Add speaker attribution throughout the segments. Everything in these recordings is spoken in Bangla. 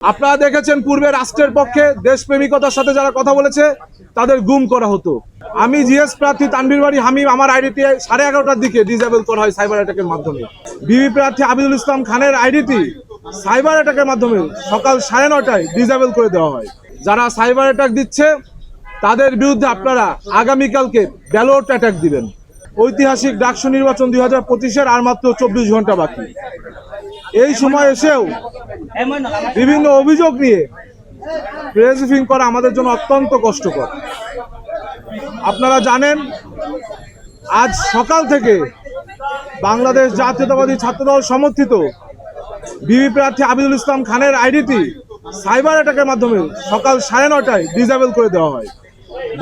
Speaker 1: আপনারা দেখেছেন পূর্বে রাষ্ট্রের পক্ষে দেশপ্রেমিকতার সাথে যারা কথা বলেছে তাদের গুম করা হতো। আমি জিএস প্রার্থী তানভীর বাড়ি হামিম, আমার আইডিটি 11:30টার দিকে ডিসেবল করা হয় সাইবার অ্যাটাকের মাধ্যমে। বিবি প্রার্থী আবিদুল ইসলাম খানের আইডিটি সাইবার অ্যাটাকের মাধ্যমে সকাল 9:30টায় ডিসেবল করে দেওয়া হয়। যারা সাইবার অ্যাটাক দিচ্ছে তাদের বিরুদ্ধে আপনারা আগামীকালকে ব্যালট অ্যাটাক দিবেন। ঐতিহাসিক ডাকসু নির্বাচন 2025-এর আর মাত্র 24 ঘন্টা বাকি। এই সময় এসেও বিভিন্ন অভিযোগ নিয়ে প্রেস ব্রিফিং করা আমাদের জন্য অত্যন্ত কষ্টকর। আপনারা জানেন আজ সকাল থেকে বাংলাদেশ জাতীয়তাবাদী ছাত্রদল সমর্থিত বিবি প্রার্থী আবিদুল ইসলাম খানের আইডিটি সাইবার অ্যাটাকের মাধ্যমে সকাল 9:30টায় ডিসেবল করে দেওয়া হয়।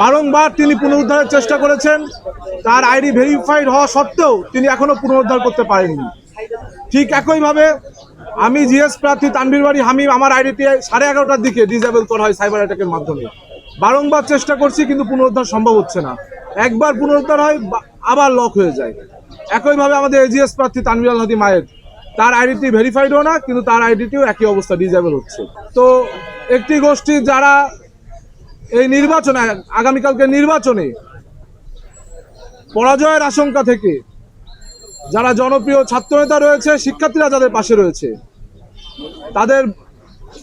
Speaker 1: বারংবার তিনি পুনরুদ্ধারের চেষ্টা করেছেন, তার আইডি ভেরিফাইড হওয়া সত্ত্বেও তিনি এখনো পুনরুদ্ধার করতে পারেননি। ঠিক একইভাবে আমি জিএস প্রার্থী তানভীর বাড়ি হামিম, আমার আইডিটি 11:30টার দিকে ডিসেবল করা হয় সাইবার অ্যাটাকের মাধ্যমে। বারংবার চেষ্টা করছি কিন্তু পুনরুদ্ধার সম্ভব হচ্ছে না। একবার পুনরুদ্ধার হয় আবার লক হয়ে যায়। একইভাবে আমাদের এজিএস প্রার্থী তানভীর আল হাদি মায়ের, তার আইডিটি ভেরিফাইডও না, কিন্তু তার আইডিটিও একই অবস্থা, ডিসেবল হচ্ছে। তো একটি গোষ্ঠী যারা এই নির্বাচনে, আগামীকালকে নির্বাচনে পরাজয়ের আশঙ্কা থেকে যারা জনপ্রিয় ছাত্রনেতা রয়েছে, শিক্ষার্থীরা যাদের পাশে রয়েছে,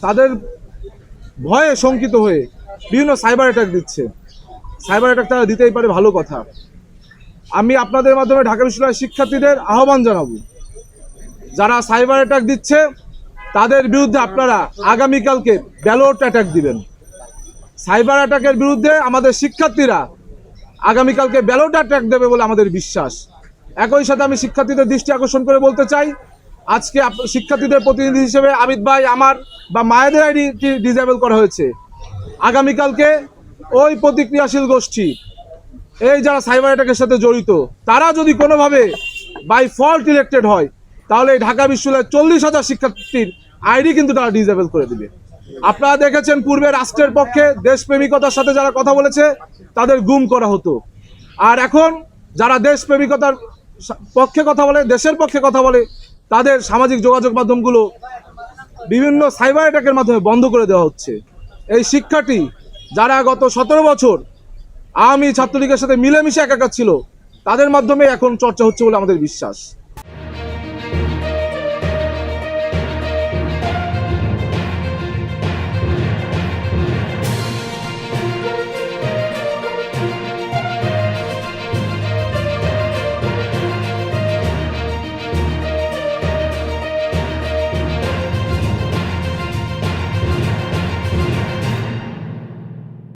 Speaker 1: তাদের ভয়ে শঙ্কিত হয়ে বিভিন্ন সাইবার অ্যাটাক দিচ্ছে। সাইবার অ্যাটাক তারা দিতেই পারে, ভালো কথা। আমি আপনাদের মাধ্যমে ঢাকা বিশ্ববিদ্যালয়ের শিক্ষার্থীদের আহ্বান জানাবো, যারা সাইবার অ্যাটাক দিচ্ছে তাদের বিরুদ্ধে আপনারা আগামীকালকে ব্যালট অ্যাটাক দিবেন। সাইবার অ্যাটাকের বিরুদ্ধে আমাদের শিক্ষার্থীরা আগামীকালকে ব্যালট অ্যাটাক দেবে বলে আমাদের বিশ্বাস। একই সাথে আমি শিক্ষার্থীদের দৃষ্টি আকর্ষণ করে বলতে চাই, আজকে শিক্ষার্থীদের প্রতিনিধি হিসেবে আমিত ভাই, আমার বা মায়েদের আইডি ডিসেবল করা হয়েছে। আগামীকালকে ওই প্রতিক্রিয়াশীল গোষ্ঠী, এই যারা সাইবার অ্যাটাকের সাথে জড়িত, তারা যদি কোনোভাবে বাই ফল্ট ইলেক্টেড হয়, তাহলে এই ঢাকা বিশ্ববিদ্যালয়ের 40,000 শিক্ষার্থীর আইডি কিন্তু তারা ডিসেবল করে দিবে। আপনারা দেখেছেন পূর্বে রাষ্ট্রের পক্ষে দেশপ্রেমিকতার সাথে যারা কথা বলেছে তাদের গুম করা হতো। আর এখন যারা দেশপ্রেমিকতার পক্ষে কথা বলে, দেশের পক্ষে কথা বলে, তাদের সামাজিক যোগাযোগ মাধ্যমগুলো বিভিন্ন সাইবার অ্যাটাকের মাধ্যমে বন্ধ করে দেওয়া হচ্ছে। এই শিক্ষার্থী যারা গত 17 বছর আওয়ামী ছাত্রলীগের সাথে মিলেমিশে একাকার ছিল, তাদের মাধ্যমে এখন চর্চা হচ্ছে বলে আমাদের বিশ্বাস।